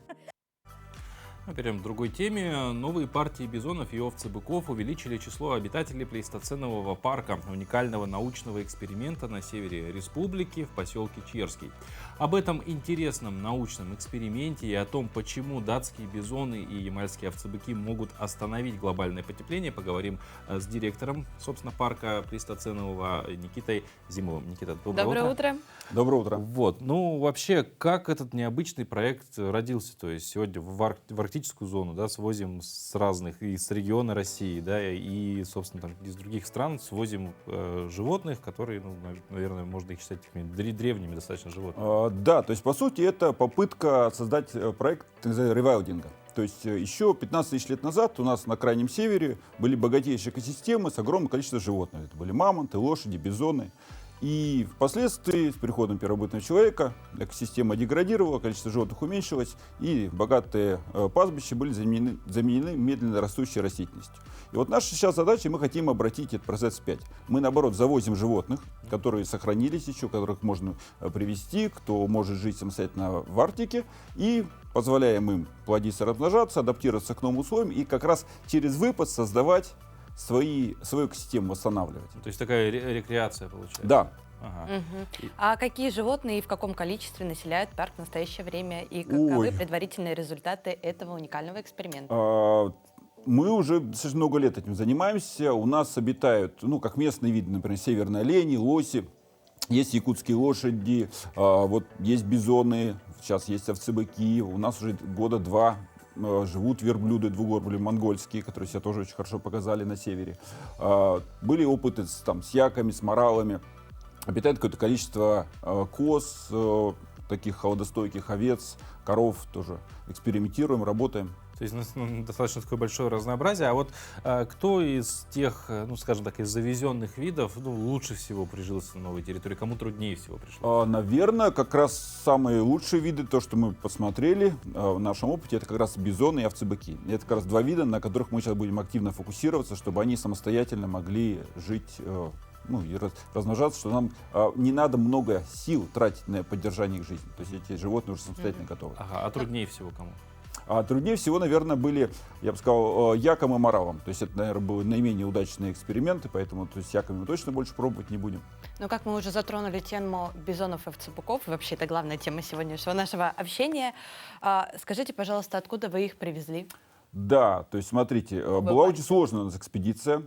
Перейдем к другой теме. Новые партии бизонов и овцы-быков увеличили число обитателей плейстоценового парка, уникального научного эксперимента на севере республики в поселке Черский. Об этом интересном научном эксперименте и о том, почему датские бизоны и ямальские овцы-быки могут остановить глобальное потепление, поговорим с директором, собственно, парка плейстоценового Никитой Зимовым. Никита, доброе утро. Доброе утро. Вот, ну вообще, как этот необычный проект родился? То есть сегодня в арктическую зону, да, свозим с разных, из региона России, да, и, собственно, там, из других стран свозим животных, которые, ну, наверное, можно их считать такими древними достаточно животными. Да, то есть, по сути, это попытка создать проект ревайлдинга. То есть еще 15 тысяч лет назад у нас на Крайнем Севере были богатейшие экосистемы с огромным количеством животных. Это были мамонты, лошади, бизоны. И впоследствии, с приходом первобытного человека, экосистема деградировала, количество животных уменьшилось, и богатые пастбища были заменены медленно растущей растительностью. И вот наша сейчас задача, мы хотим обратить этот процесс вспять. Мы, наоборот, завозим животных, которые сохранились еще, которых можно привезти, кто может жить самостоятельно в Арктике, и позволяем им плодиться, размножаться, адаптироваться к новым условиям, и как раз через выпас создавать свою экосистему, восстанавливать. То есть такая рекреация получается? Да. Ага. А какие животные и в каком количестве населяют парк в настоящее время? И каковы предварительные результаты этого уникального эксперимента? Мы уже достаточно много лет этим занимаемся. У нас обитают, ну, как местные виды, например, северные олени, лоси. Есть якутские лошади, вот есть бизоны, сейчас есть овцы-быки. У нас уже года два живут верблюды двугорбые монгольские, которые себя тоже очень хорошо показали на севере. Были опыты с яками, с моралами. Обитает какое-то количество коз, таких холодостойких овец, коров тоже. Экспериментируем, работаем. То есть достаточно такое большое разнообразие. А вот кто из тех, ну, скажем так, из завезенных видов, ну, лучше всего прижился на новой территории? Кому труднее всего пришлось? Наверное, как раз самые лучшие виды, то, что мы посмотрели в нашем опыте, это как раз бизоны и овцы-быки. Это как раз два вида, на которых мы сейчас будем активно фокусироваться, чтобы они самостоятельно могли жить, ну, и размножаться, что нам не надо много сил тратить на поддержание их жизни. То есть эти животные уже самостоятельно готовы. Ага, а труднее всего кому? А труднее всего, наверное, были, я бы сказал, якам и моралам. То есть это, наверное, были наименее удачные эксперименты, поэтому то есть яками мы точно больше пробовать не будем. Ну, как мы уже затронули тему бизонов и овцебыков, вообще это главная тема сегодняшнего нашего общения. Скажите, пожалуйста, откуда вы их привезли? Да, то есть смотрите, была очень сложная у нас экспедиция.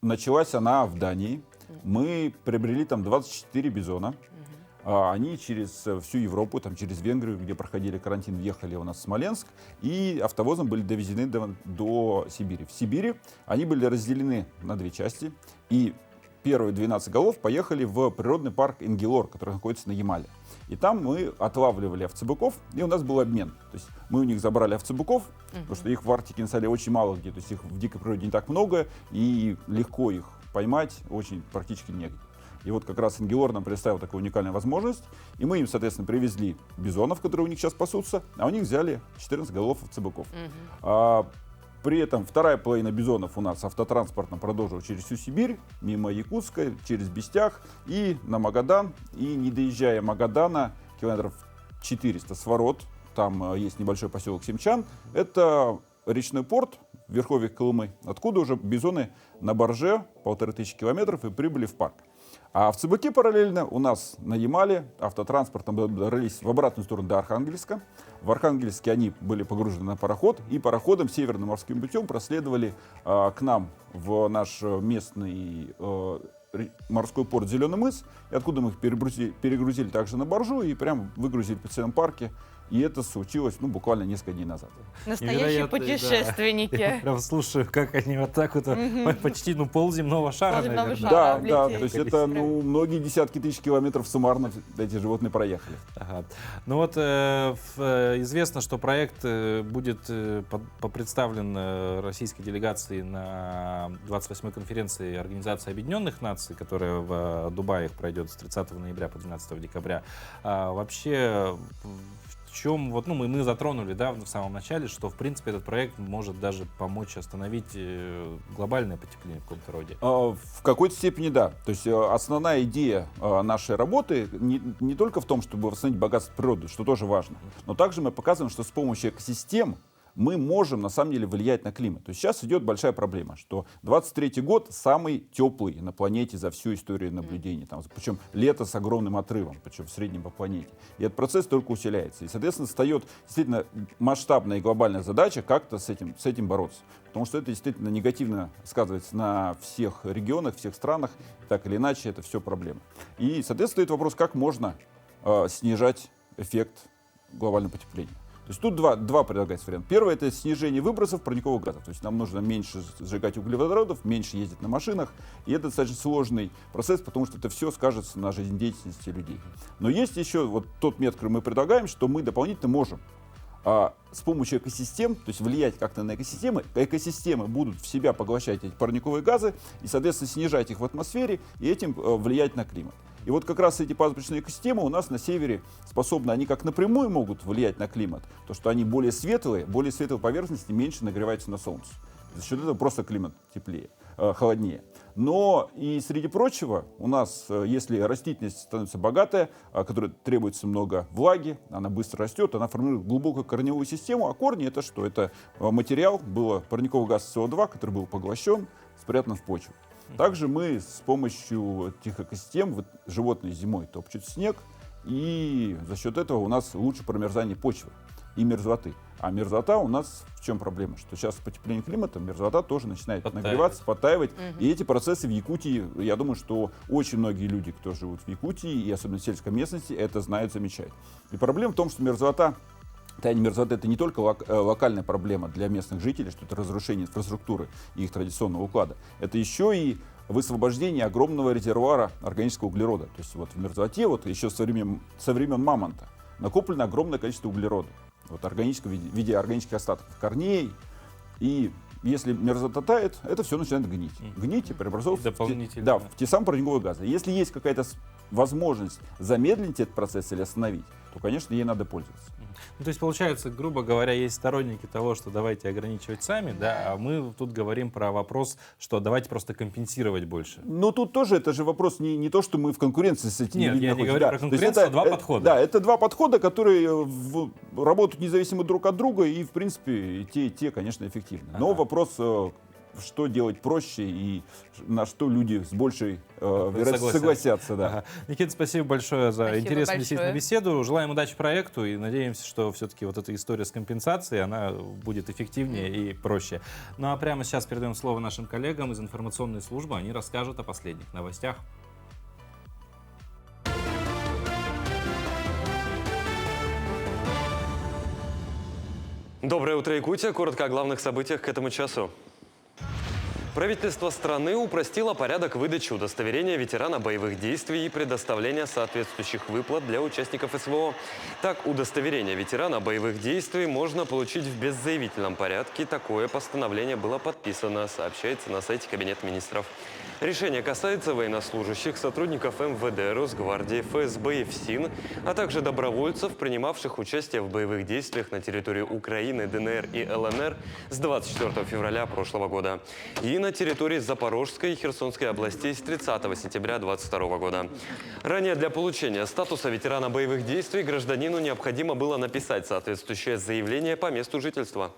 Началась она в Дании. Мы приобрели там 24 бизона. Они через всю Европу, там, через Венгрию, где проходили карантин, въехали у нас в Смоленск, и автовозом были довезены до Сибири. В Сибири они были разделены на две части, и первые 12 голов поехали в природный парк Энгелор, который находится на Ямале. И там мы отлавливали овцебыков, и у нас был обмен. То есть мы у них забрали овцебыков, потому что их в Арктике на самом деле очень мало где, то есть их в дикой природе не так много, и легко их поймать очень практически негде. И вот как раз Ингелор нам предоставил такую уникальную возможность. И мы им, соответственно, привезли бизонов, которые у них сейчас пасутся, а у них взяли 14 голов овцебыков. При этом вторая половина бизонов у нас автотранспортно продолжила через всю Сибирь, мимо Якутска, через Бестях и на Магадан. И не доезжая Магадана, километров 400 с ворот, там есть небольшой поселок Семчан, это речной порт в верховьях Колымы, откуда уже бизоны на барже 1500 километров и прибыли в парк. А в Цыбыке параллельно у нас на Ямале автотранспортом добрались в обратную сторону до Архангельска. В Архангельске они были погружены на пароход, и пароходом северным морским путем проследовали к нам в наш местный морской порт Зеленый мыс, и откуда мы их перегрузили также на баржу и прямо выгрузили в пиццерном парке. И это случилось, буквально несколько дней назад. Настоящие путешественники. Да. Я прям слушаю, как они вот так вот почти полземного шара, наверное. Да, то есть это многие десятки тысяч километров суммарно эти животные проехали. Ага. Ну вот известно, что проект будет представлен российской делегацией на 28-й конференции Организации Объединенных Наций, которая в Дубае пройдет с 30 ноября по 12 декабря. Вообще, в чем, вот, мы затронули, да, в самом начале, что, в принципе, этот проект может даже помочь остановить глобальное потепление в каком-то роде. В какой-то степени да. То есть основная идея нашей работы не только в том, чтобы восстановить богатство природы, что тоже важно, но также мы показываем, что с помощью экосистем мы можем, на самом деле, влиять на климат. То есть сейчас идет большая проблема, что 23-й год самый теплый на планете за всю историю наблюдений. Причем лето с огромным отрывом, причем в среднем по планете. И этот процесс только усиляется. И, соответственно, встает действительно масштабная и глобальная задача как-то с этим бороться. Потому что это действительно негативно сказывается на всех регионах, всех странах. Так или иначе, это все проблема. И, соответственно, стоит вопрос, как можно снижать эффект глобального потепления. То есть тут два предлагается варианта. Первый — это снижение выбросов парниковых газов. То есть нам нужно меньше сжигать углеводородов, меньше ездить на машинах. И это достаточно сложный процесс, потому что это все скажется на жизнедеятельности людей. Но есть еще вот тот метод, который мы предлагаем, что мы дополнительно можем с помощью экосистем, то есть влиять как-то на экосистемы. Экосистемы будут в себя поглощать эти парниковые газы и, соответственно, снижать их в атмосфере и этим влиять на климат. И вот как раз эти пастбищные экосистемы у нас на севере способны, они как напрямую могут влиять на климат, то что они более светлые поверхности меньше нагреваются на солнце. За счет этого просто климат теплее, холоднее. Но и среди прочего у нас, если растительность становится богатая, которой требуется много влаги, она быстро растет, она формирует глубокую корневую систему, а корни — это что? Это материал, было парниковый газ СО2, который был поглощен, спрятан в почву. Также мы с помощью этих экосистем, животные зимой топчут снег, и за счет этого у нас лучше промерзание почвы и мерзлоты. А мерзлота у нас в чем проблема? Что сейчас с потеплением климата мерзлота тоже начинает нагреваться, подтаивать. И эти процессы в Якутии, я думаю, что очень многие люди, кто живут в Якутии, и особенно в сельской местности, это знают, замечают. И проблема в том, что мерзлота, это не только локальная проблема для местных жителей, что это разрушение инфраструктуры и их традиционного уклада. Это еще и высвобождение огромного резервуара органического углерода. То есть вот в мерзлоте, еще со времен мамонта, накоплено огромное количество углерода. В виде органических остатков корней. И если мерзлота тает, это все начинает гнить. Гнить и преобразовываться в те самые парниковые газы. Если есть какая-то возможность замедлить этот процесс или остановить, то, конечно, ей надо пользоваться. То есть, получается, грубо говоря, есть сторонники того, что давайте ограничивать сами, да, а мы тут говорим про вопрос, что давайте просто компенсировать больше. Но тут тоже это же вопрос не то, что мы в конкуренции с этими людьми. Нет, я не говорю про конкуренцию, два подхода. Да, это два подхода, которые работают независимо друг от друга, и, в принципе, и те, конечно, эффективны. Но вопрос, что делать проще и на что люди с большей вероятностью согласятся. Да. Ага. Никита, спасибо большое за интересную действительно беседу. Желаем удачи проекту и надеемся, что все-таки вот эта история с компенсацией, она будет эффективнее и проще. Ну а прямо сейчас передаем слово нашим коллегам из информационной службы. Они расскажут о последних новостях. Доброе утро, Якутия. Коротко о главных событиях к этому часу. Правительство страны упростило порядок выдачи удостоверения ветерана боевых действий и предоставления соответствующих выплат для участников СВО. Так, удостоверение ветерана боевых действий можно получить в беззаявительном порядке. Такое постановление было подписано, сообщается на сайте Кабинета министров. Решение касается военнослужащих, сотрудников МВД, Росгвардии, ФСБ и ФСИН, а также добровольцев, принимавших участие в боевых действиях на территории Украины, ДНР и ЛНР с 24 февраля прошлого года и на территории Запорожской и Херсонской областей с 30 сентября 2022 года. Ранее для получения статуса ветерана боевых действий гражданину необходимо было написать соответствующее заявление по месту жительства.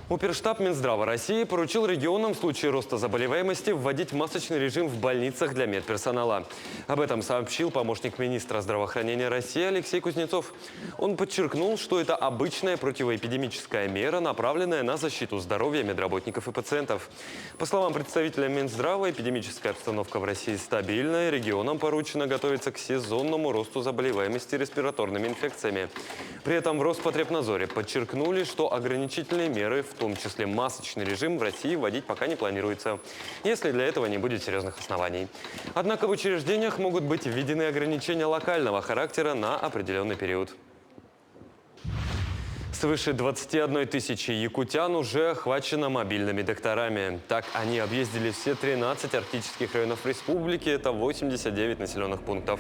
Оперштаб Минздрава России поручил регионам в случае роста заболеваемости вводить масочный режим в больницах для медперсонала. Об этом сообщил помощник министра здравоохранения России Алексей Кузнецов. Он подчеркнул, что это обычная противоэпидемическая мера, направленная на защиту здоровья медработников и пациентов. По словам представителя Минздрава, эпидемическая обстановка в России стабильная, регионам поручено готовиться к сезонному росту заболеваемости респираторными инфекциями. При этом в Роспотребнадзоре подчеркнули, что ограничительные меры, в том числе масочный режим, в России вводить пока не планируется, если для этого не будет серьезных оснований. Однако в учреждениях могут быть введены ограничения локального характера на определенный период. Свыше 21 тысячи якутян уже охвачено мобильными докторами. Так, они объездили все 13 арктических районов республики, это 89 населенных пунктов.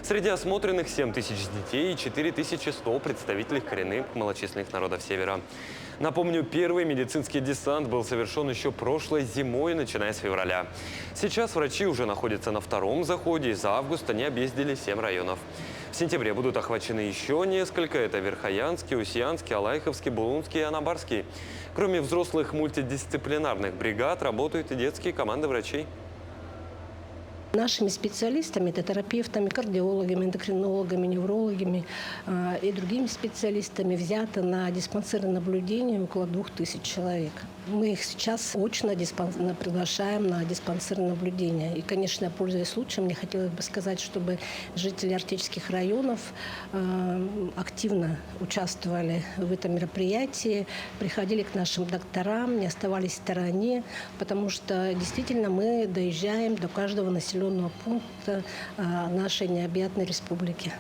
Среди осмотренных 7 тысяч детей и 4100 представителей коренных малочисленных народов Севера. Напомню, первый медицинский десант был совершен еще прошлой зимой, начиная с февраля. Сейчас врачи уже находятся на втором заходе, и за август они объездили 7 районов. В сентябре будут охвачены еще несколько. Это Верхоянский, Усьянский, Алайховский, Булунский и Анабарский. Кроме взрослых мультидисциплинарных бригад, работают и детские команды врачей. Нашими специалистами, это терапевтами, кардиологами, эндокринологами, неврологами и другими специалистами взято на диспансерное наблюдение около 2000 человек. Мы их сейчас очно приглашаем на диспансерное наблюдение. И, конечно, пользуясь случаем, мне хотелось бы сказать, чтобы жители арктических районов активно участвовали в этом мероприятии, приходили к нашим докторам, не оставались в стороне, потому что действительно мы доезжаем до каждого населенного пункта нашей необъятной республики.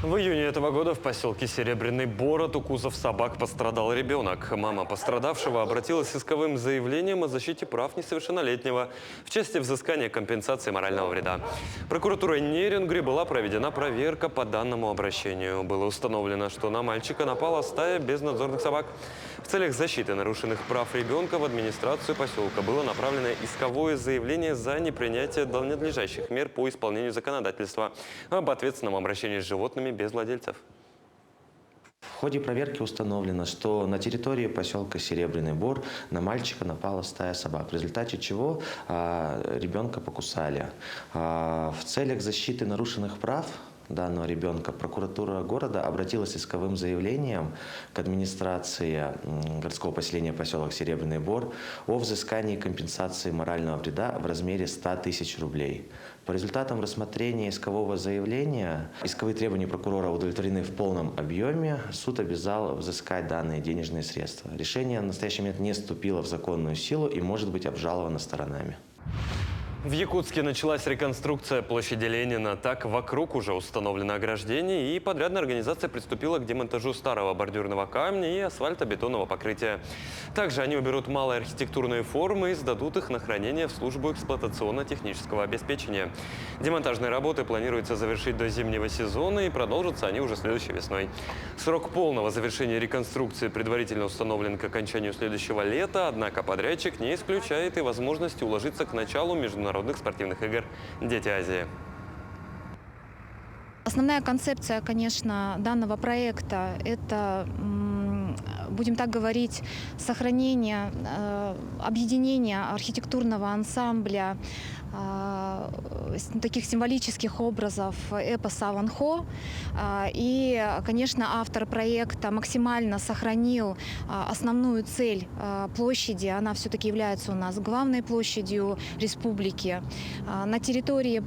В июне этого года в поселке Серебряный Бор от укусов собак пострадал ребенок. Мама пострадавшего обратилась с исковым заявлением о защите прав несовершеннолетнего в части взыскания компенсации морального вреда. Прокуратурой Нерюнгри была проведена проверка по данному обращению. Было установлено, что на мальчика напала стая безнадзорных собак. В целях защиты нарушенных прав ребенка в администрацию поселка было направлено исковое заявление за непринятие надлежащих мер по исполнению законодательства об ответственном обращении с животными без владельцев. В ходе проверки установлено, что на территории поселка Серебряный Бор на мальчика напала стая собак, в результате чего ребенка покусали. В целях защиты нарушенных прав данного ребенка прокуратура города обратилась с исковым заявлением к администрации городского поселения поселок Серебряный Бор о взыскании компенсации морального вреда в размере 100 тысяч рублей. По результатам рассмотрения искового заявления, исковые требования прокурора удовлетворены в полном объеме, суд обязал взыскать данные денежные средства. Решение в настоящий момент не вступило в законную силу и может быть обжаловано сторонами. В Якутске началась реконструкция площади Ленина. Так, вокруг уже установлено ограждение, и подрядная организация приступила к демонтажу старого бордюрного камня и асфальтобетонного покрытия. Также они уберут малые архитектурные формы и сдадут их на хранение в службу эксплуатационно-технического обеспечения. Демонтажные работы планируется завершить до зимнего сезона, и продолжатся они уже следующей весной. Срок полного завершения реконструкции предварительно установлен к окончанию следующего лета, однако подрядчик не исключает и возможности уложиться к началу международных спортивных игр «Дети Азии». Основная концепция, конечно, данного проекта – это, будем так говорить, сохранение, объединение архитектурного ансамбля, таких символических образов эпоса Ван-Хо. И, конечно, автор проекта максимально сохранил основную цель площади. Она все-таки является у нас главной площадью республики. На территории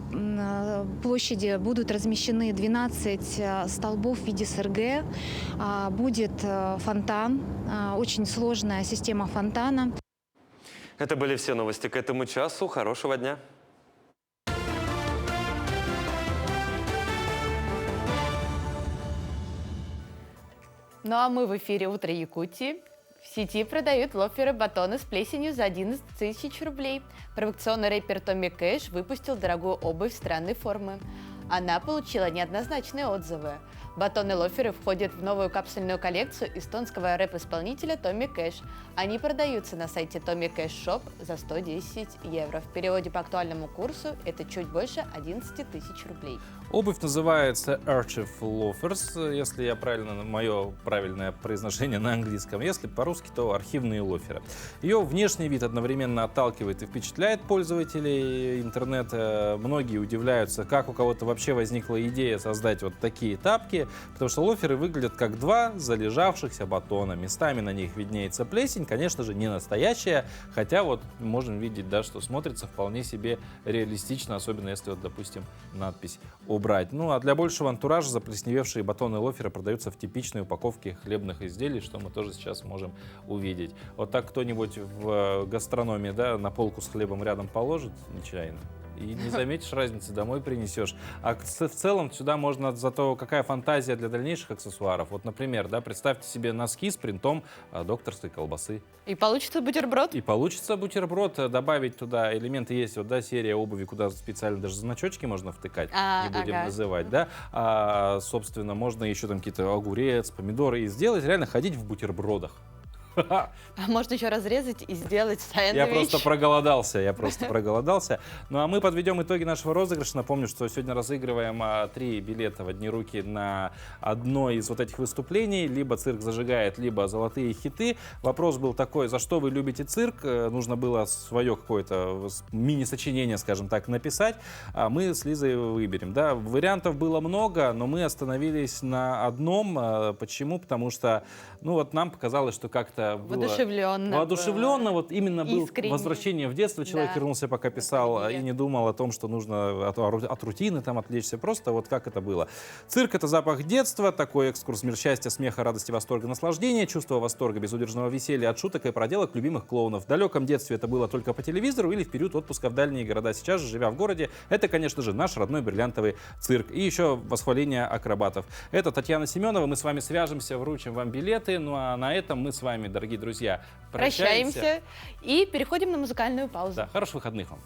площади будут размещены 12 столбов в виде СРГ. Будет фонтан, очень сложная система фонтана. Это были все новости к этому часу. Хорошего дня! Ну а мы в эфире «Утро Якутии». В сети продают лоферы-батоны с плесенью за 11 тысяч рублей. Провокационный рэпер Томми Кэш выпустил дорогую обувь странной формы. Она получила неоднозначные отзывы. Батоны-лоферы входят в новую капсульную коллекцию эстонского рэп-исполнителя Томми Кэш. Они продаются на сайте Tommy Cash Shop за 110 евро. В переводе по актуальному курсу это чуть больше 11 тысяч рублей. Обувь называется Archive Loafers, если я мое правильное произношение на английском. Если по-русски, то архивные лоферы. Ее внешний вид одновременно отталкивает и впечатляет пользователей интернета. Многие удивляются, как у кого-то вообще возникла идея создать вот такие тапки, потому что лоферы выглядят как два залежавшихся батона. Местами на них виднеется плесень, конечно же, не настоящая, хотя вот можем видеть, да, что смотрится вполне себе реалистично, особенно если, вот, допустим, надпись убрать. Ну, а для большего антуража заплесневевшие батоны-лоферы продаются в типичной упаковке хлебных изделий, что мы тоже сейчас можем увидеть. Вот так кто-нибудь в гастрономе, да, на полку с хлебом рядом положит нечаянно, и не заметишь разницы, домой принесешь. А в целом сюда можно, зато какая фантазия для дальнейших аксессуаров. Вот, например, да, представьте себе носки с принтом докторской колбасы. И получится бутерброд? И получится бутерброд. Добавить туда элементы есть, вот, да, серия обуви, куда специально даже значочки можно втыкать, не будем называть, да. Собственно, можно еще там какие-то огурец, помидоры и сделать, реально ходить в бутербродах. А можно еще разрезать и сделать сэндвич. Я просто проголодался. Ну а мы подведем итоги нашего розыгрыша. Напомню, что сегодня разыгрываем 3 билета в одни руки на одно из вот этих выступлений. Либо «Цирк зажигает», либо «Золотые хиты». Вопрос был такой: за что вы любите цирк? Нужно было свое какое-то мини-сочинение, скажем так, написать. А мы с Лизой выберем. Да? Вариантов было много, но мы остановились на одном. Почему? Потому что, ну вот нам показалось, что как-то было воодушевленно, вот именно было возвращение в детство. Человек вернулся, пока писал, и не думал о том, что нужно от рутины там отвлечься. Просто вот как это было. Цирк — это запах детства, такой экскурс, мир счастья, смеха, радости, восторга, наслаждения, чувство восторга, безудержного веселья от шуток и проделок любимых клоунов. В далеком детстве это было только по телевизору или в период отпуска в дальние города. Сейчас же, живя в городе, это, конечно же, наш родной бриллиантовый цирк. И еще восхваление акробатов. Это Татьяна Семенова. Мы с вами свяжемся, вручим вам билеты. Ну а на этом мы с вами, дорогие друзья, прощаемся и переходим на музыкальную паузу. Да, хороших выходных вам.